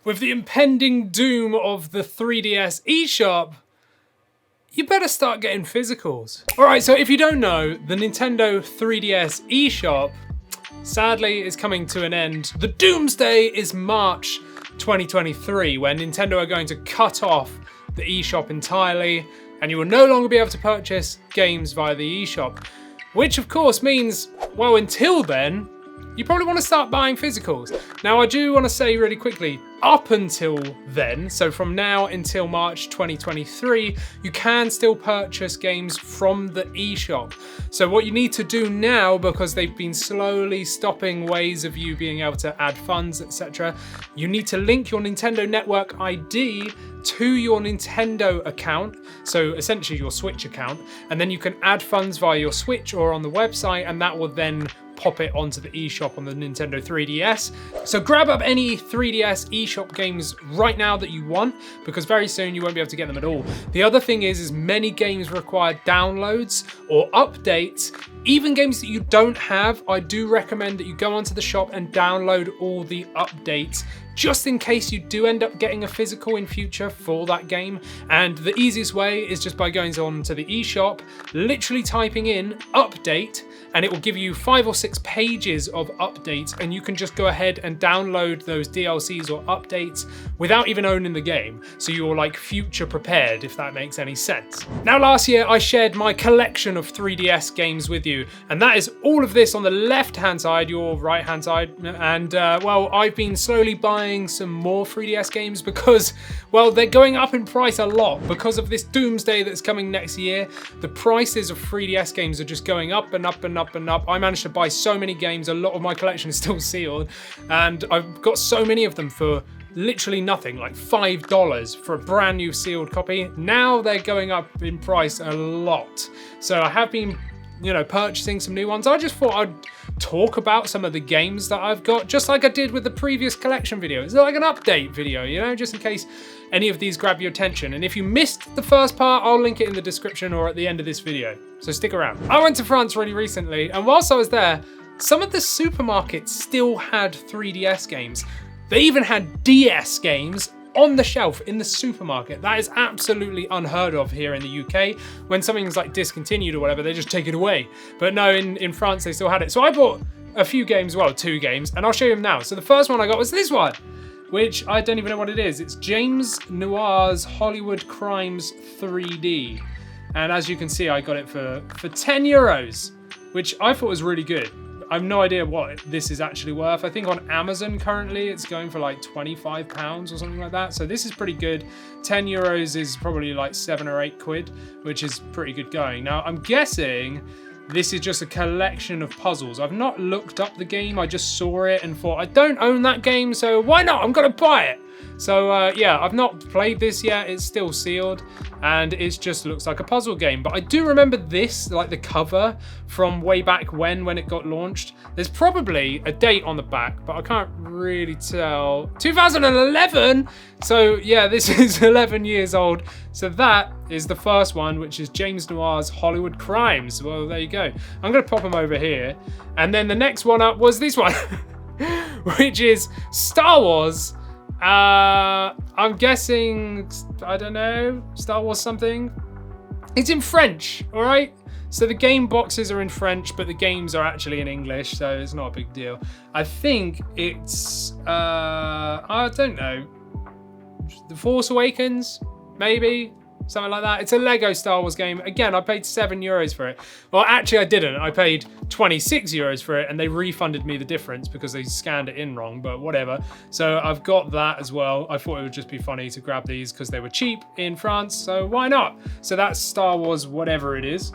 with the impending doom of the 3DS eShop, you better start getting physicals. All right, so if you don't know, the Nintendo 3DS eShop sadly is coming to an end. The doomsday is March 2023, when Nintendo are going to cut off the eShop entirely, and you will no longer be able to purchase games via the eShop. Which of course means, well, until then, you probably want to start buying physicals. Now, I do want to say really quickly, up until then, so from now until March 2023, you can still purchase games from the eShop. So what you need to do now, because they've been slowly stopping ways of you being able to add funds, etc., you need to link your Nintendo Network ID to your Nintendo account, so essentially your Switch account, and then you can add funds via your Switch or on the website, and that will then pop it onto the eShop on the Nintendo 3DS. So grab up any 3DS eShop games right now that you want, because very soon you won't be able to get them at all. The other thing is many games require downloads or updates. Even games that you don't have, I do recommend that you go onto the shop and download all the updates, just in case you do end up getting a physical in future for that game. And the easiest way is just by going on to the eShop, literally typing in update, and it will give you 5 or 6 pages of updates, and you can just go ahead and download those DLCs or updates without even owning the game. So you're like future prepared, if that makes any sense. Now, last year I shared my collection of 3DS games with you, and that is all of this on the left-hand side, your right-hand side. And well, I've been slowly buying some more 3DS games because, well, they're going up in price a lot because of this doomsday that's coming next year. The prices of 3DS games are just going up and up and up and up. I managed to buy so many games, a lot of my collection is still sealed, and I've got so many of them for literally nothing, like $5 for a brand new sealed copy. Now they're going up in price a lot. So I have been, you know, purchasing some new ones. I just thought I'd talk about some of the games that I've got, just like I did with the previous collection video. It's like an update video, you know, just in case any of these grab your attention. And if you missed the first part, I'll link it in the description or at the end of this video, so stick around. I went to France really recently, and whilst I was there, some of the supermarkets still had 3DS games. They even had DS games on the shelf in the supermarket. That is absolutely unheard of here in the UK. When something's like discontinued or whatever, they just take it away. But no, in France, they still had it. So I bought a few games, well, 2 games, and I'll show you them now. So the first one I got was this one, which I don't even know what it is. It's James Noir's Hollywood Crimes 3D. And as you can see, I got it for 10 euros, which I thought was really good. I have no idea what this is actually worth. I think on Amazon currently it's going for like £25 or something like that. So this is pretty good. 10 euros is probably like 7 or 8 quid, which is pretty good going. Now I'm guessing this is just a collection of puzzles. I've not looked up the game. I just saw it and thought, I don't own that game, so why not? I'm gonna buy it. So yeah, I've not played this yet. It's still sealed, and it just looks like a puzzle game. But I do remember this, like the cover from way back when it got launched. There's probably a date on the back, but I can't really tell. 2011! So yeah, this is 11 years old. So that is the first one, which is James Noir's Hollywood Crimes. Well, there you go. I'm gonna pop them over here. And then the next one up was this one, which is Star Wars. I'm guessing, I don't know, Star Wars something. It's in French, all right? So the game boxes are in French, but the games are actually in English, so it's not a big deal. I think it's, I don't know, The Force Awakens, maybe? Something like that. It's a Lego Star Wars game. Again, I paid 7 euros for it. Well, actually I didn't. I paid 26 euros for it, and they refunded me the difference because they scanned it in wrong, but whatever. So I've got that as well. I thought it would just be funny to grab these because they were cheap in France, so why not? So that's Star Wars whatever it is.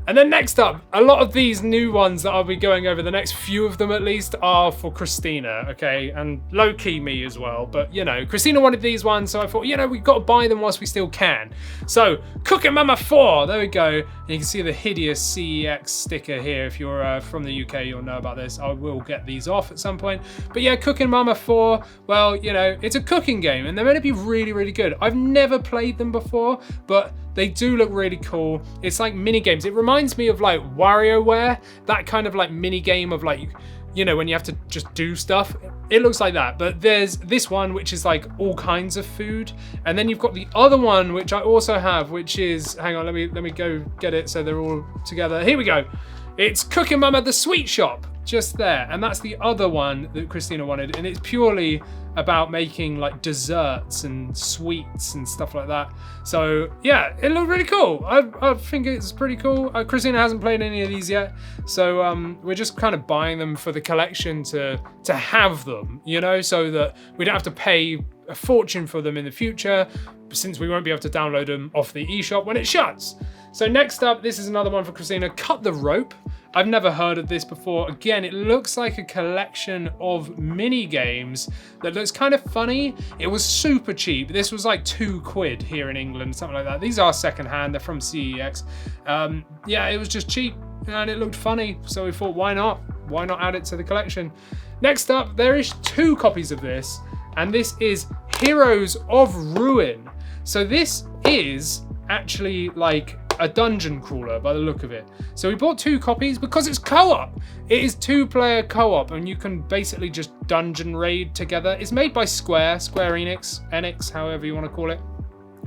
And then next up, a lot of these new ones that I'll be going over, the next few of them at least, are for Christina, okay? And low-key me as well, but you know, Christina wanted these ones, so I thought, you know, we've got to buy them whilst we still can. So, Cooking Mama 4, there we go. And you can see the hideous CEX sticker here. If you're from the UK, you'll know about this. I will get these off at some point. But yeah, Cooking Mama 4, well, you know, it's a cooking game, and they're meant to be really, really good. I've never played them before, but they do look really cool. It's like mini games. It reminds me of like WarioWare, that kind of like mini game of like, you know, when you have to just do stuff. It looks like that, but there's this one which is like all kinds of food, and then you've got the other one which I also have, which is, hang on, let me go get it so they're all together. Here we go. It's Cooking Mama the Sweet Shop, just there, and that's the other one that Christina wanted, and it's purely about making like desserts and sweets and stuff like that. So yeah, it looked really cool. I think it's pretty cool. Christina hasn't played any of these yet, so we're just kind of buying them for the collection to have them, you know, so that we don't have to pay a fortune for them in the future, since we won't be able to download them off the eShop when it shuts. So next up, this is another one for Christina, Cut the Rope. I've never heard of this before. Again, it looks like a collection of mini games that looks kind of funny. It was super cheap. This was like £2 here in England, something like that. These are secondhand, they're from CEX. Yeah, it was just cheap and it looked funny. So we thought, why not? Why not add it to the collection? Next up, there is 2 copies of this, and this is Heroes of Ruin. So this is actually like a dungeon crawler by the look of it. So we bought 2 copies because it's co-op. It is 2-player co-op, and you can basically just dungeon raid together. It's made by Square Enix, however you want to call it.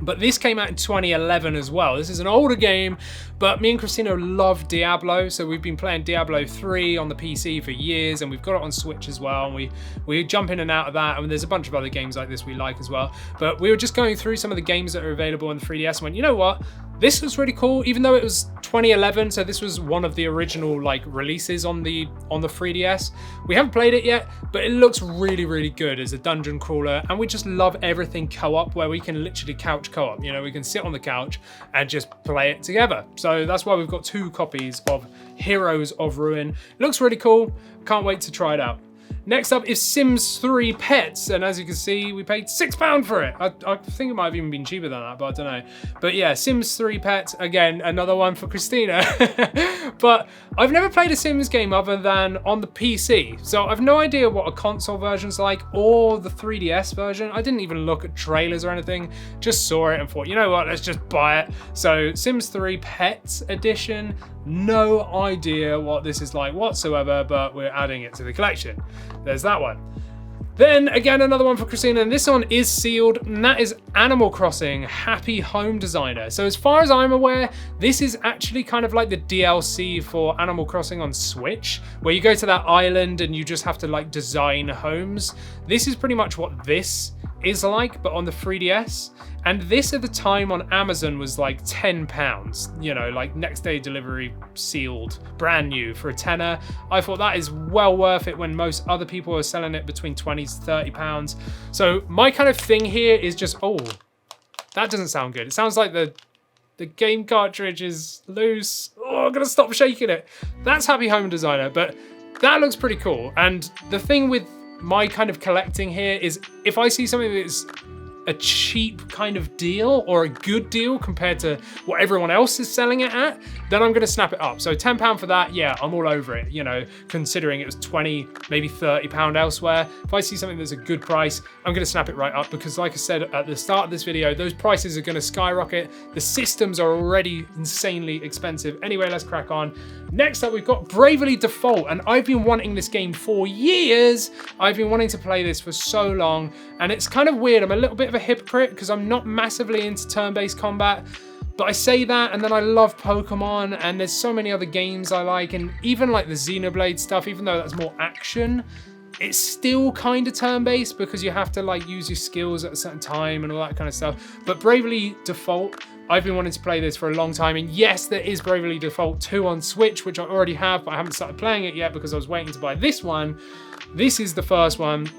But this came out in 2011 as well. This is an older game, but me and Christina love Diablo, so we've been playing Diablo 3 on the PC for years, and we've got it on Switch as well, and we jump in and out of that, and there's a bunch of other games like this we like as well. But we were just going through some of the games that are available on the 3DS and went, you know what? This was really cool, even though it was 2011, so this was one of the original like releases on the 3DS. We haven't played it yet, but it looks really, really good as a dungeon crawler, and we just love everything co-op, where we can literally couch co-op. You know, we can sit on the couch and just play it together. So that's why we've got 2 copies of Heroes of Ruin. It looks really cool. Can't wait to try it out. Next up is Sims 3 Pets, and as you can see, we paid £6 for it. I think it might have even been cheaper than that, but I don't know. But yeah, Sims 3 Pets, again, another one for Christina. But I've never played a Sims game other than on the PC, so I've no idea what a console version's like, or the 3DS version. I didn't even look at trailers or anything, just saw it and thought, you know what, let's just buy it. So Sims 3 Pets Edition, no idea what this is like whatsoever, but we're adding it to the collection. There's that one. Then again, another one for Christina, and this one is sealed, and that is Animal Crossing Happy Home Designer. So as far as I'm aware, this is actually kind of like the DLC for Animal Crossing on Switch, where you go to that island and you just have to like design homes. This is pretty much what this is like, but on the 3DS. And this at the time on Amazon was like £10, you know, like next day delivery, sealed, brand new for a tenner. I thought that is well worth it when most other people are selling it between £20 to £30. So my kind of thing here is just, oh, that doesn't sound good. It sounds like the game cartridge is loose. Oh, I'm gonna stop shaking it. That's Happy Home Designer, but that looks pretty cool. And the thing with my kind of collecting here is if I see something that's a cheap kind of deal or a good deal compared to what everyone else is selling it at, then I'm going to snap it up. So £10 for that, yeah, I'm all over it, you know, considering it was 20, maybe £30 elsewhere. If I see something that's a good price, I'm going to snap it right up, because like I said at the start of this video, those prices are going to skyrocket. The systems are already insanely expensive. Anyway, let's crack on. Next up, we've got Bravely Default, and I've been wanting this game for years. I've been wanting to play this for so long, and it's kind of weird. I'm a little bit of a hypocrite because I'm not massively into turn-based combat, but I say that, and then I love Pokemon, and there's so many other games I like, and even like the Xenoblade stuff, even though that's more action, it's still kind of turn-based because you have to like use your skills at a certain time and all that kind of stuff. But Bravely Default, I've been wanting to play this for a long time, and yes, there is Bravely Default 2 on Switch, which I already have, but I haven't started playing it yet because I was waiting to buy this one. This is the first one.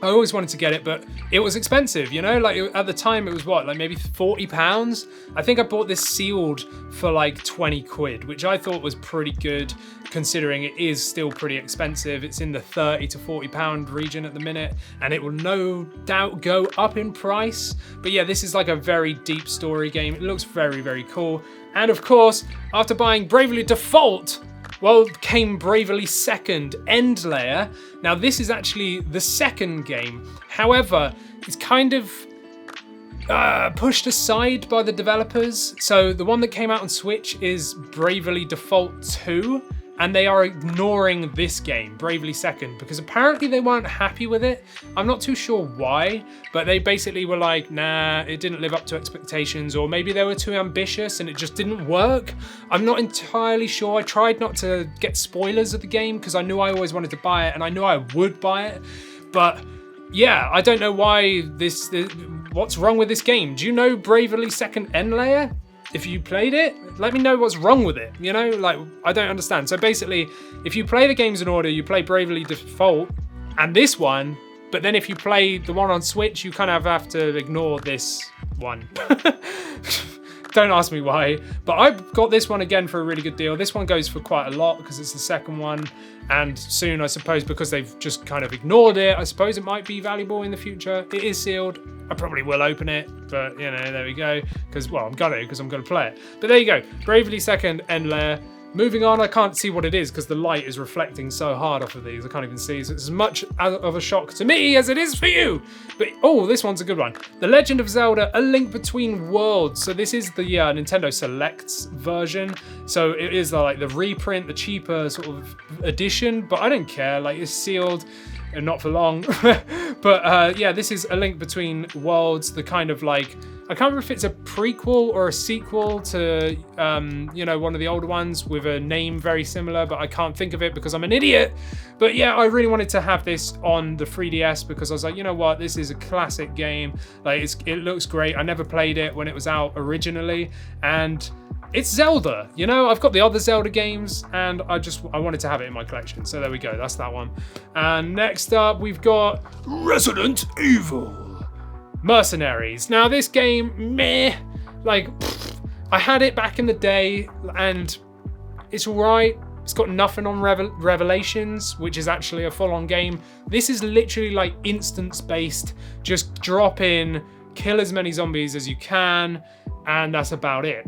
I always wanted to get it, but it was expensive, you know? Like at the time it was what, like maybe £40? I think I bought this sealed for like 20 quid, which I thought was pretty good considering it is still pretty expensive. It's in the 30 to £40 region at the minute, and it will no doubt go up in price. But yeah, this is like a very deep story game. It looks very, very cool. And of course, after buying Bravely Default, well, came Bravely Second, End Layer. Now this is actually the second game. However, it's kind of pushed aside by the developers. So the one that came out on Switch is Bravely Default 2, and they are ignoring this game, Bravely Second, because apparently they weren't happy with it. I'm not too sure why, but they basically were like, nah, it didn't live up to expectations, or maybe they were too ambitious and it just didn't work. I'm not entirely sure. I tried not to get spoilers of the game because I knew I always wanted to buy it and I knew I would buy it, but yeah, I don't know why what's wrong with this game. Do you know Bravely Second End Layer? If you played it, let me know what's wrong with it. You know, like, I don't understand. So basically, if you play the games in order, you play Bravely Default and this one, but then if you play the one on Switch, you kind of have to ignore this one. Don't ask me why, but I got this one again for a really good deal. This one goes for quite a lot because it's the second one, and soon, I suppose, because they've just kind of ignored it, I suppose it might be valuable in the future. It is sealed. I probably will open it, but you know, there we go. Because, well, I'm gonna play it. But there you go. Bravely Second End Layer. Moving on, I can't see what it is because the light is reflecting so hard off of these. I can't even see. So it's as much of a shock to me as it is for you. But, oh, this one's a good one. The Legend of Zelda, A Link Between Worlds. So this is the Nintendo Selects version. So it is like the reprint, the cheaper sort of edition. But I don't care. Like, it's sealed. And not for long. But yeah, this is A Link Between Worlds, the kind of like, I can't remember if it's a prequel or a sequel to, you know, one of the older ones with a name very similar, but I can't think of it because I'm an idiot. But yeah, I really wanted to have this on the 3DS because I was like, you know what, this is a classic game. Like, it looks great. I never played it when it was out originally, and it's Zelda, you know? I've got the other Zelda games and I wanted to have it in my collection. So there we go, that's that one. And next up, we've got Resident Evil Mercenaries. Now this game, meh, like, I had it back in the day and it's all right. It's got nothing on Revelations, which is actually a full-on game. This is literally like instance-based, just drop in, kill as many zombies as you can, and that's about it.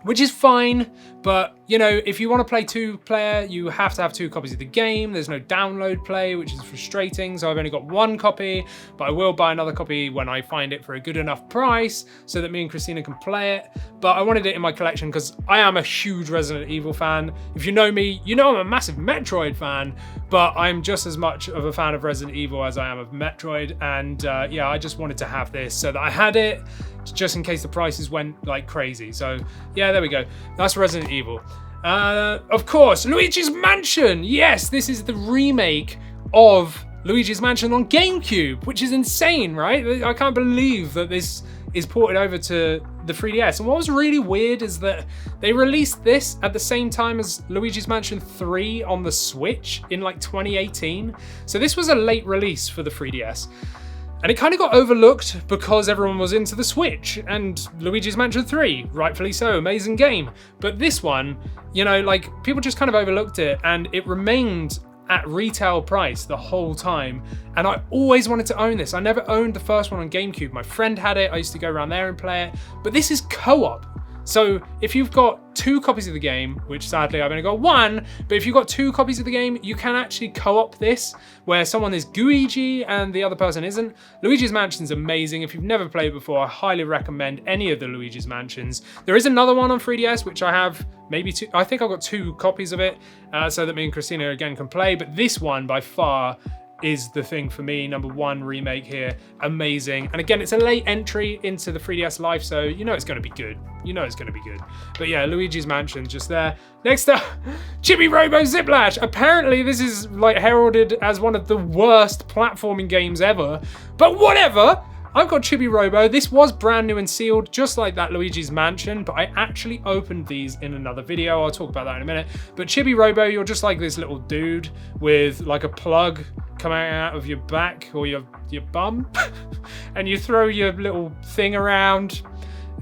Which is fine, but you know, if you want to play 2-player, you have to have 2 copies of the game. There's no download play, which is frustrating, so I've only got 1 copy, but I will buy another copy when I find it for a good enough price so that me and Christina can play it. But I wanted it in my collection because I am a huge Resident Evil fan. If you know me, you know I'm a massive Metroid fan, but I'm just as much of a fan of Resident Evil as I am of Metroid, and yeah, I just wanted to have this so that I had it, just in case the prices went like crazy. So yeah, there we go. That's Resident Evil. Of course, Luigi's Mansion. Yes, this is the remake of Luigi's Mansion on GameCube, which is insane, right? I can't believe that this is ported over to the 3DS. And what was really weird is that they released this at the same time as Luigi's Mansion 3 on the Switch in like 2018. So this was a late release for the 3DS. And it kind of got overlooked because everyone was into the Switch and Luigi's Mansion 3, rightfully so, amazing game. But this one, you know, like, people just kind of overlooked it and it remained at retail price the whole time. And I always wanted to own this. I never owned the first one on GameCube. My friend had it, I used to go around there and play it. But this is co-op. So if you've got 2 copies of the game, which sadly I've only got 1, but if you've got 2 copies of the game, you can actually co-op this, where someone is Luigi and the other person isn't. Luigi's Mansion's amazing. If you've never played before, I highly recommend any of the Luigi's Mansions. There is another one on 3DS, which I have maybe 2, I think I've got 2 copies of it, so that me and Christina again can play, but this one by far is the thing for me. Number 1 remake here, amazing. And again, it's a late entry into the 3DS life, so you know it's going to be good. You know it's going to be good. But yeah, Luigi's Mansion just there. Next up, Chibi-Robo Ziplash. Apparently this is like heralded as one of the worst platforming games ever, but whatever. I've got Chibi-Robo. This was brand new and sealed, just like that Luigi's Mansion, but I actually opened these in another video. I'll talk about that in a minute. But Chibi-Robo, you're just like this little dude with like a plug coming out of your back or your bum, and you throw your little thing around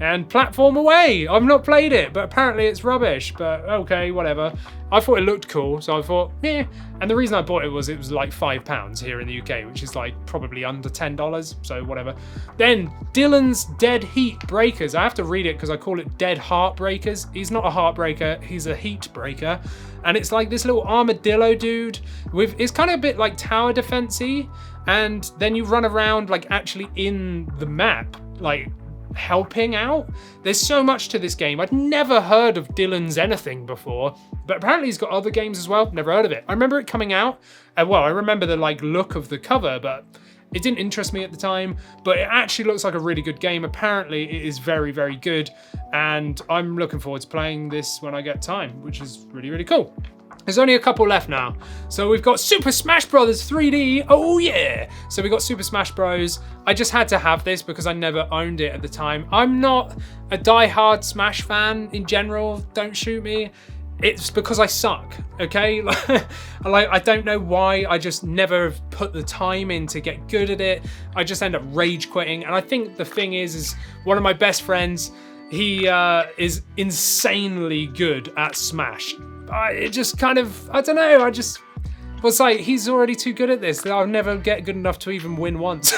and platform away. I've not played it, but apparently it's rubbish, but okay, whatever. I thought it looked cool, so I thought, yeah. And the reason I bought it was like £5 here in the UK, which is like probably under $10, so whatever. Then Dillion's Dead Heat Breakers. I have to read it because I call it Dead Heartbreakers. He's not a heartbreaker, he's a heat breaker. And it's like this little armadillo dude with, it's kind of a bit like tower defense-y, and then you run around like actually in the map, like helping out. There's so much to this game. I'd never heard of Dillion's anything before, but apparently he's got other games as well. Never heard of it. I remember it coming out, and well, I remember the like look of the cover, but it didn't interest me at the time. But it actually looks like a really good game. Apparently it is very, very good, and I'm looking forward to playing this when I get time, which is really, really cool. There's only a couple left now. So we've got Super Smash Bros. 3D, oh yeah! So we got Super Smash Bros. I just had to have this because I never owned it at the time. I'm not a die-hard Smash fan in general, don't shoot me. It's because I suck, okay? I don't know why, I just never put the time in to get good at it. I just end up rage quitting. And I think the thing is one of my best friends, he is insanely good at Smash. It just kind of, I don't know, I just was like, he's already too good at this. I'll never get good enough to even win once.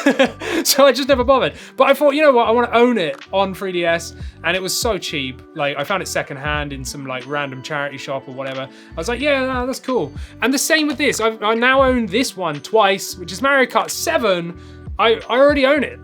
So I just never bothered. But I thought, you know what, I want to own it on 3DS, and it was so cheap. Like, I found it secondhand in some like random charity shop or whatever. I was like, yeah, no, that's cool. And the same with this. I now own this one twice, which is Mario Kart 7. I already own it.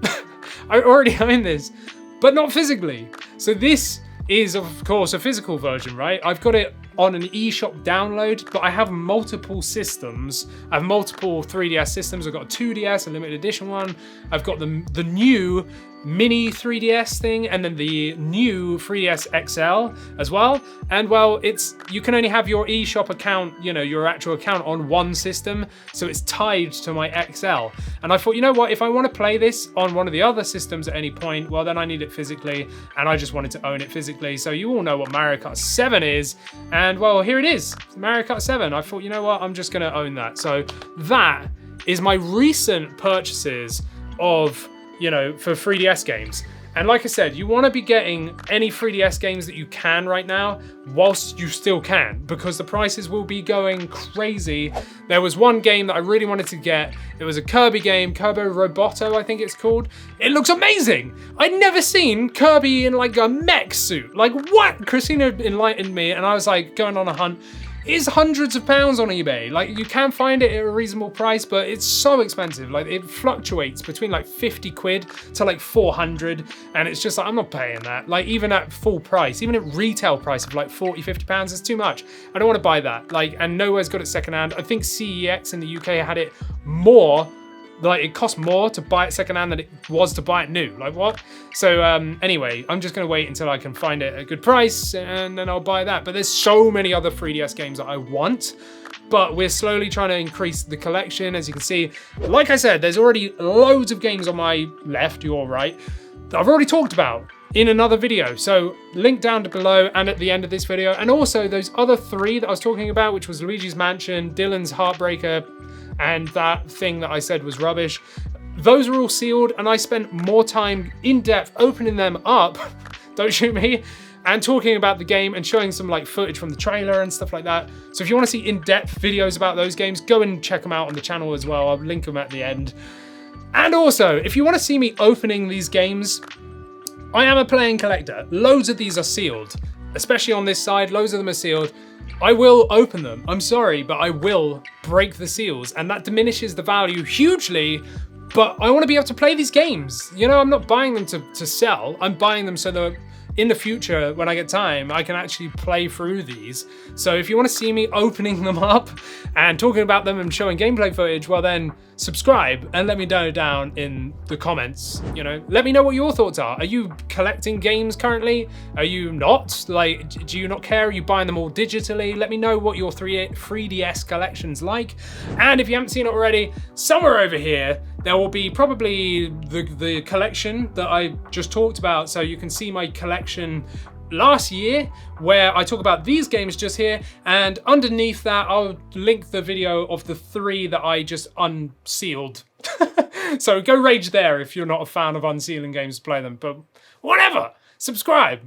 I already own this, but not physically. So this is, of course, a physical version, right? I've got it on an eShop download, but I have multiple systems. I have multiple 3DS systems. I've got a 2DS, a limited edition one. I've got the new mini 3DS thing, and then the new 3DS XL as well. And well, you can only have your eShop account, you know, your actual account on one system, so it's tied to my XL. And I thought, you know what, if I want to play this on one of the other systems at any point, well, then I need it physically, and I just wanted to own it physically. So you all know what Mario Kart 7 is, and well, here it is, Mario Kart 7. I thought, you know what, I'm just gonna own that. So that is my recent purchases of, you know, for 3DS games. And like I said, you want to be getting any 3DS games that you can right now whilst you still can, because the prices will be going crazy. There was one game that I really wanted to get. It was a Kirby game, Kirby-Roboto, I think it's called. It looks amazing. I'd never seen Kirby in like a mech suit. Like what? Christina enlightened me, and I was like going on a hunt. It's hundreds of pounds on eBay. Like, you can find it at a reasonable price, but it's so expensive. Like, it fluctuates between like 50 quid to like 400, and it's just like, I'm not paying that. Like, even at full price, even at retail price of like 40, 50 pounds, it's too much. I don't want to buy that. Like, and nowhere's got it secondhand. I think CEX in the UK had it more. Like, it cost more to buy it secondhand than it was to buy it new. Like, what? So anyway, I'm just gonna wait until I can find it at a good price, and then I'll buy that. But there's so many other 3DS games that I want, but we're slowly trying to increase the collection. As you can see, like I said, there's already loads of games on my left, your right, that I've already talked about in another video. So link down below and at the end of this video. And also those other 3 that I was talking about, which was Luigi's Mansion, Dillion's Heartbreaker, and that thing that I said was rubbish. Those are all sealed, and I spent more time in depth opening them up, don't shoot me, and talking about the game and showing some like footage from the trailer and stuff like that. So if you want to see in-depth videos about those games, go and check them out on the channel as well. I'll link them at the end. And also, if you want to see me opening these games, I am a playing collector. Loads of these are sealed, especially on this side, loads of them are sealed. I will open them. I'm sorry, but I will break the seals, and that diminishes the value hugely, but I want to be able to play these games. You know, I'm not buying them to sell. I'm buying them so that in the future, when I get time, I can actually play through these. So if you want to see me opening them up and talking about them and showing gameplay footage, well then subscribe and let me know down in the comments. You know, let me know what your thoughts are. Are you collecting games currently? Are you not? Like, do you not care? Are you buying them all digitally? Let me know what your 3DS collection's like. And if you haven't seen it already, somewhere over here, there will be probably the collection that I just talked about. So you can see my collection last year, where I talk about these games just here, and underneath that I'll link the video of the 3 that I just unsealed. So go rage there if you're not a fan of unsealing games, play them, but whatever, subscribe.